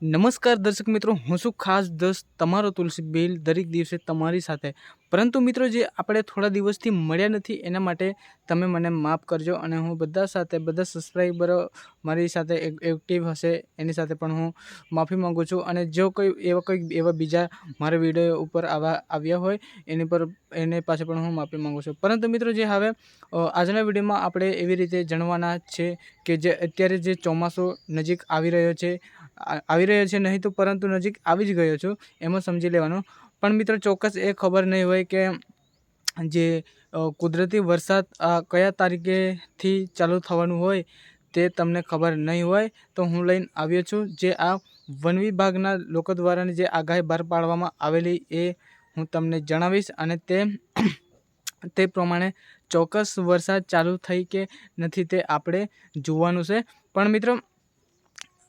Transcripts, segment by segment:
નમસ્કાર દર્શક મિત્રો, હું છું ખાસ દોસ્ત તમારો તુલસી બેલ દરેક દિવસે તમારી સાથે. પરંતુ મિત્રો, જે આપણે થોડા દિવસથી મળ્યા નથી એના માટે તમે મને માફ કરજો. અને હું બધા સાથે, બધા સબસ્ક્રાઈબરો મારી સાથે એક્ટિવ હશે એની સાથે પણ હું માફી માગું છું. અને જો કોઈ એવા બીજા મારા વિડીયો ઉપર આવ્યા હોય એને પાસે પણ હું માફી માગું છું. પરંતુ મિત્રો, જે હવે આજના વિડીયોમાં આપણે એવી રીતે જાણવાના છે કે જે અત્યારે જે ચોમાસું નજીક આવી રહ્યો છે નહીં તો પરંતુ નજીક આવી જ ગયો છું એમાં સમજી લેવાનું. પણ મિત્રો, ચોક્કસ એ ખબર નહીં હોય કે જે કુદરતી વરસાદ કયા તારીખેથી ચાલુ થવાનું હોય તે તમને ખબર નહીં હોય તો હું લઈને આવ્યો છું. જે આ વન વિભાગના લોકો દ્વારાની જે આગાહી બહાર પાડવામાં આવેલી એ હું તમને જણાવીશ. અને તે પ્રમાણે ચોક્કસ વરસાદ ચાલુ થઈ કે નથી તે આપણે જોવાનું છે. પણ મિત્રો,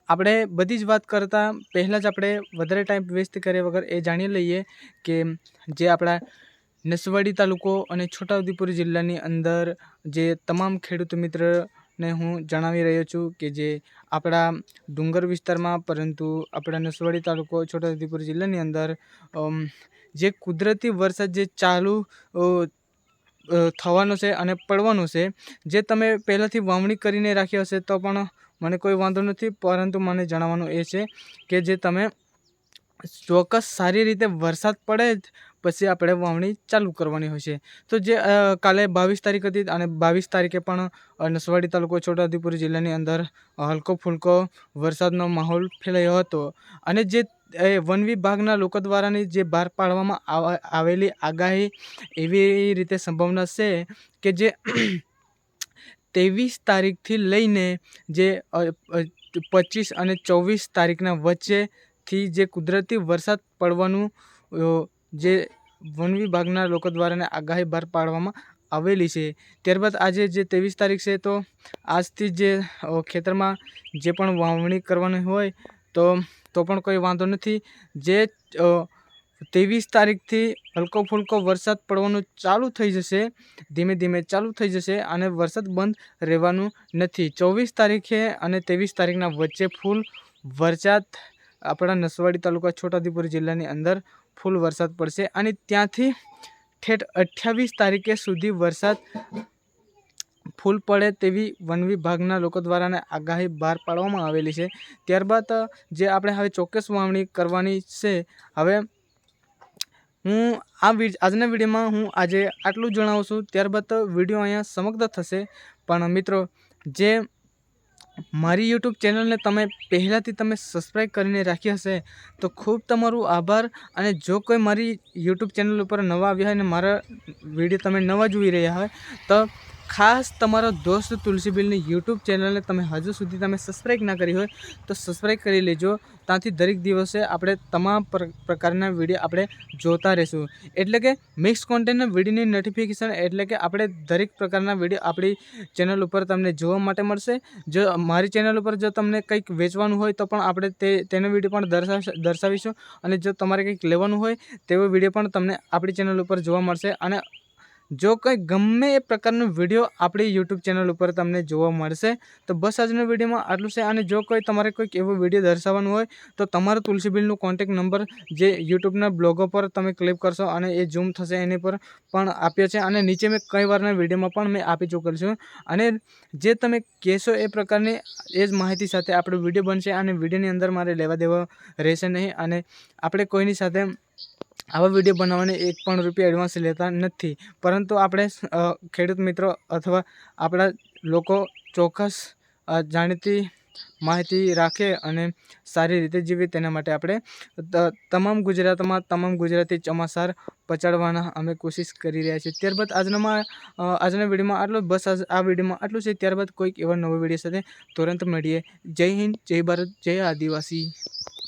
આપણે બધી જ વાત કરતાં પહેલાં જ આપણે વધારે ટાઈમ વેસ્ટ કર્યા વગર એ જાણી લઈએ કે જે આપણા નસવાડી તાલુકો અને છોટાઉદેપુર જિલ્લાની અંદર જે તમામ ખેડૂત મિત્રને હું જણાવી રહ્યો છું કે જે આપણા ડુંગર વિસ્તારમાં પરંતુ આપણા નસવાડી તાલુકો છોટાઉદેપુર જિલ્લાની અંદર જે કુદરતી વરસાદ જે ચાલુ થવાનો છે અને પડવાનો છે, જે તમે પહેલાંથી વાવણી કરીને રાખ્યો હશે તો પણ મને કોઈ વાંધો નથી. પરંતુ મને જણાવવાનું એ છે કે જે તમે ચોક્કસ સારી રીતે વરસાદ પડે જ પછી આપણે વાવણી ચાલુ કરવાની હોય છે. તો જે કાલે 22 તારીખ હતી અને 22 તારીખે પણ નસવાડી તાલુકો છોટાઉદેપુર જિલ્લાની અંદર હલકો ફૂલકો વરસાદનો માહોલ ફેલાયો હતો. અને જે વન વિભાગના લોકો દ્વારાની જે બહાર પાડવામાં આવેલી આગાહી એવી રીતે સંભાવના છે કે જે 23 તારીખથી લઈને જે 25 અને 24 તારીખના વચ્ચેથી જે કુદરતી વરસાદ પડવાનું જે વન વિભાગના લોકો દ્વારા આગાહી બહાર પાડવામાં આવેલી છે. ત્યારબાદ આજે જે 23 તારીખ છે તો આજથી જે ખેતરમાં જે પણ વાવણી કરવાની હોય તો પણ કોઈ વાંધો નથી. જે 23 તારીખથી હલકો ફૂલકો વરસાદ પડવાનું ચાલુ થઈ જશે, ધીમે ધીમે ચાલુ થઈ જશે અને વરસાદ બંધ રહેવાનું નથી. 24 તારીખે અને 23 તારીખના વચ્ચે ફૂલ વરસાદ આપણા નસવાડી તાલુકા છોટાઉદેપુર જિલ્લાની અંદર ફૂલ વરસાદ પડશે. અને ત્યાંથી ઠેઠ 28 તારીખે સુધી વરસાદ ફૂલ પડે તેવી વન વિભાગના લોકો દ્વારા આગાહી બહાર પાડવામાં આવેલી છે. ત્યારબાદ જે આપણે હવે ચોક્કસ વાવણી કરવાની છે. હવે હું આજના વિડીયોમાં હું આજે આટલું જણાવું છું. ત્યારબાદ વિડીયો અહીંયા સમાપ્ત થશે. પણ મિત્રો, જે મારી યુટ્યુબ ચેનલને તમે પહેલાંથી તમે સબસ્ક્રાઈબ કરીને રાખી હશે તો ખૂબ તમારું આભાર. અને જો કોઈ મારી યુટ્યુબ ચેનલ ઉપર નવા આવ્યા હોય અને મારા વિડીયો તમે નવા જોઈ રહ્યા હોય તો ખાસ તમારો દોસ્ત તુલસી બેલની યુટ્યુબ ચેનલને તમે હજુ સુધી તમે સબસ્ક્રાઈબ ના કરી હોય તો સબસ્ક્રાઈબ કરી લેજો. ત્યાંથી દરેક દિવસે આપણે તમામ પ્રકારના વિડીયો આપણે જોતા રહીશું. એટલે કે મિક્સ કોન્ટેન્ટના વિડીયોની નોટિફિકેશન એટલે કે આપણે દરેક પ્રકારના વિડીયો આપણી ચેનલ ઉપર તમને જોવા માટે મળશે. જો મારી ચેનલ ઉપર જો તમને કંઈક વેચવાનું હોય તો પણ આપણે તેનો વિડીયો પણ દર્શાવીશું. અને જો તમારે કંઈક લેવાનું હોય તેવો વિડીયો પણ તમને આપણી ચેનલ ઉપર જોવા મળશે. અને જો કંઈ ગમે એ પ્રકારનો વિડીયો આપણી યુટ્યુબ ચેનલ ઉપર તમને જોવા મળશે. તો બસ આજના વિડીયોમાં આટલું છે. અને જો કોઈ તમારે કોઈક એવો વિડીયો દર્શાવવાનો હોય તો તમારો તુલસી બેલનો કોન્ટેક્ટ નંબર જે યુટ્યુબના બ્લોગો પર તમે ક્લિક કરશો અને એ ઝૂમ થશે એની પર પણ આપ્યો છે. અને નીચે મેં કઈ વારના વિડીયોમાં પણ મેં આપી ચૂકેલ છું. અને જે તમે કહેશો એ પ્રકારની એ જ માહિતી સાથે આપણો વિડીયો બનશે. અને વિડીયોની અંદર મારે લેવા દેવા રહેશે નહીં. અને આપણે કોઈની સાથે આવા વિડીયો બનાવવાની એક પણ રૂપિયા એડવાન્સ લેતા નથી. પરંતુ આપણે ખેડૂત મિત્રો અથવા આપણા લોકો ચોક્કસ જાણીતી માહિતી રાખે અને સારી રીતે જીવે તેના માટે આપણે તમામ ગુજરાતમાં તમામ ગુજરાતી ચોમાસાર પહોંચાડવાના અમે કોશિશ કરી રહ્યા છીએ. ત્યારબાદ આજના વિડીયોમાં આટલું, બસ આ વિડીયોમાં આટલું છે. ત્યારબાદ કોઈક એવા નવો વિડીયો સાથે તુરંત મળીએ. જય હિન્દ, જય ભારત, જય આદિવાસી.